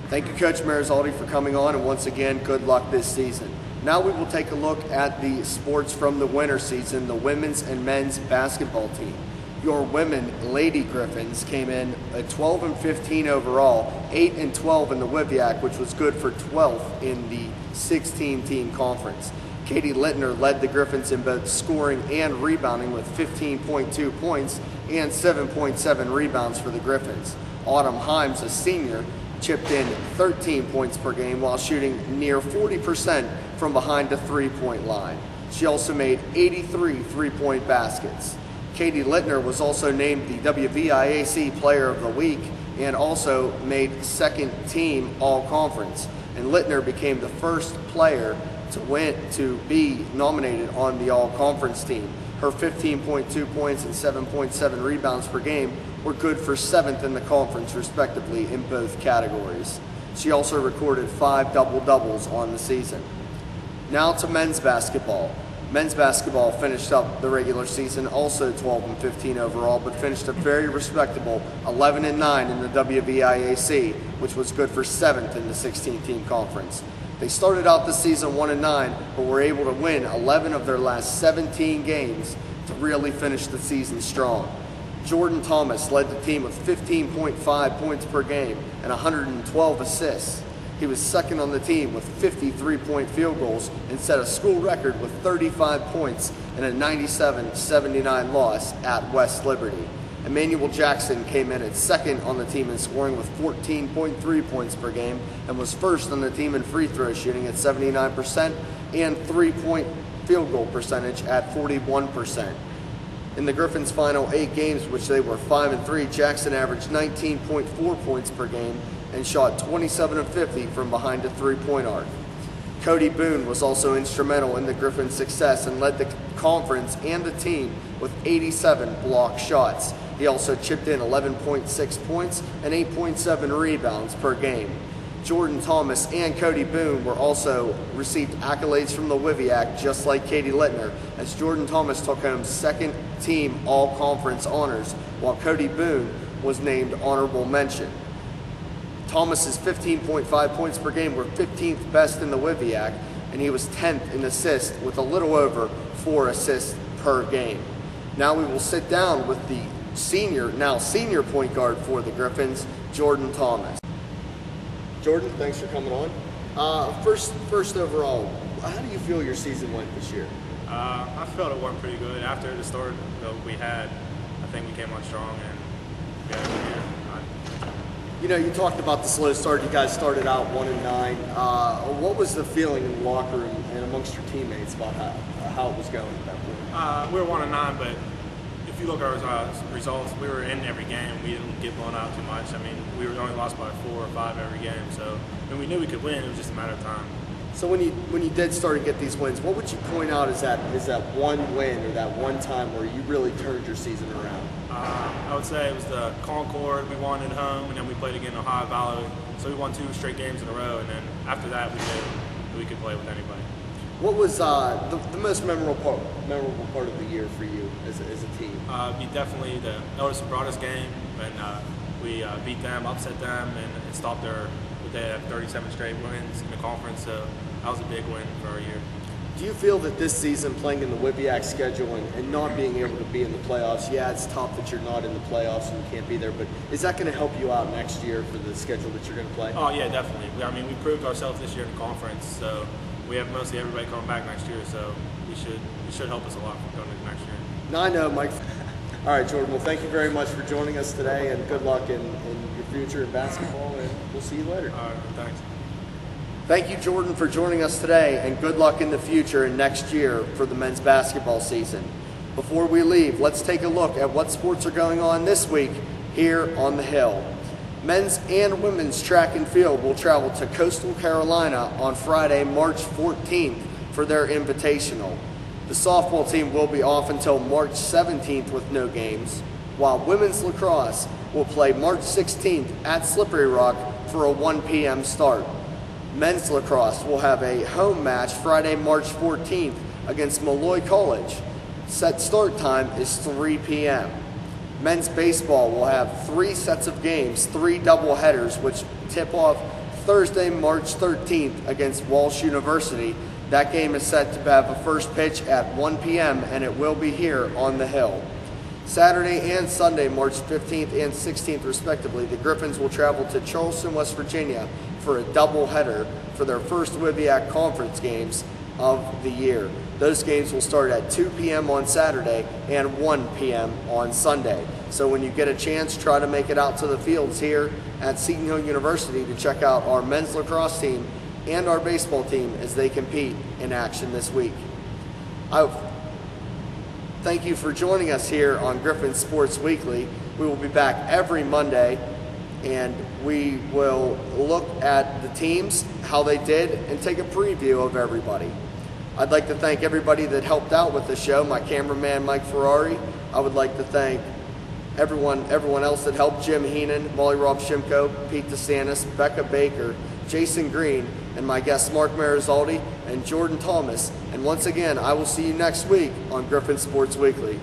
Thank you, Coach Marizaldi, for coming on, and once again, good luck this season. Now we will take a look at the sports from the winter season, the women's and men's basketball team. Your women, Lady Griffins, came in at 12-15 overall, 8-12 in the WIVIAC, which was good for 12th in the 16-team conference. Katie Littner led the Griffins in both scoring and rebounding with 15.2 points and 7.7 rebounds for the Griffins. Autumn Himes, a senior, chipped in 13 points per game while shooting near 40% from behind the three-point line. She also made 83 three-point baskets. Katie Littner was also named the WVIAC Player of the Week and also made second team All-Conference. And Littner became the first player to be nominated on the All-Conference team. Her 15.2 points and 7.7 rebounds per game were good for 7th in the conference, respectively, in both categories. She also recorded 5 double-doubles on the season. Now to men's basketball. Men's basketball finished up the regular season also 12-15 overall, but finished a very respectable 11-9 in the WVIAC, which was good for 7th in the 16-team conference. They started out the season 1-9, but were able to win 11 of their last 17 games to really finish the season strong. Jordan Thomas led the team with 15.5 points per game and 112 assists. He was second on the team with 50 three-point field goals and set a school record with 35 points in a 97-79 loss at West Liberty. Emmanuel Jackson came in at second on the team in scoring with 14.3 points per game and was first on the team in free throw shooting at 79% and three-point field goal percentage at 41%. In the Griffins' final 8 games, which they were 5-3, Jackson averaged 19.4 points per game and shot 27 of 50 from behind the three-point arc. Cody Boone was also instrumental in the Griffins' success and led the conference and the team with 87 block shots. He also chipped in 11.6 points and 8.7 rebounds per game. Jordan Thomas and Cody Boone were also received accolades from the WIVIAC, just like Katie Littner, as Jordan Thomas took home second team all-conference honors, while Cody Boone was named honorable mention. Thomas's 15.5 points per game were 15th best in the WIVIAC, and he was 10th in assists with a little over 4 assists per game. Now we will sit down with the senior point guard for the Griffins, Jordan Thomas. Jordan, thanks for coming on. First overall, how do you feel your season went this year? I felt it went pretty good. After the start that we had, I think we came on strong and we had a good year. You know, you talked about the slow start. You guys started out 1-9. What was the feeling in the locker room and amongst your teammates about how it was going at that point? We were 1-9, but if you look at our results, we were in every game. We didn't get blown out too much. I mean, we were only lost by 4 or 5 every game. So when we knew we could win, it was just a matter of time. So when you did start to get these wins, what would you point out as that one win or that one time where you really turned your season around? I would say it was the Concord. We won at home, and then we played again in Ohio Valley. So we won 2 straight games in a row, and then after that, we knew we could play with anybody. What was the most memorable part of the year for you as a team? Definitely the Elders Brothers game, and we beat them, upset them, and stopped they have 37 straight wins in the conference. So that was a big win for our year. Do you feel that this season, playing in the WIVIAC schedule and not being able to be in the playoffs, yeah, it's tough that you're not in the playoffs and you can't be there, but is that going to help you out next year for the schedule that you're going to play? Oh, yeah, definitely. I mean, we proved ourselves this year in the conference, so we have mostly everybody coming back next year, so it should help us a lot going into next year. No, I know, Mike. All right, Jordan, well, thank you very much for joining us today, and good luck in your future in basketball, and we'll see you later. All right, thanks. Thank you, Jordan, for joining us today, and good luck in the future and next year for the men's basketball season. Before we leave, let's take a look at what sports are going on this week here on the Hill. Men's and women's track and field will travel to Coastal Carolina on Friday, March 14th for their invitational. The softball team will be off until March 17th with no games, while women's lacrosse will play March 16th at Slippery Rock for a 1 p.m. start. Men's lacrosse will have a home match Friday, March 14th against Malloy College. Set start time is 3 p.m. Men's baseball will have 3 sets of games, 3 doubleheaders, which tip off Thursday, March 13th against Walsh University. That game is set to have a first pitch at 1 p.m. and it will be here on the Hill. Saturday and Sunday, March 15th and 16th respectively, the Griffins will travel to Charleston, West Virginia for a doubleheader for their first WIVIAC conference games of the year. Those games will start at 2 p.m. on Saturday and 1 p.m. on Sunday. So when you get a chance, try to make it out to the fields here at Seton Hill University to check out our men's lacrosse team and our baseball team as they compete in action this week. Thank you for joining us here on Griffins Sports Weekly. We will be back every Monday, and we will look at the teams, how they did, and take a preview of everybody. I'd like to thank everybody that helped out with the show, my cameraman Mike Ferrari. I would like to thank everyone else that helped, Jim Heenan, Molly Rob Shimko, Pete DeSantis, Becca Baker, Jason Green, and my guests Mark Marizaldi and Jordan Thomas. And once again, I will see you next week on Griffins Sports Weekly.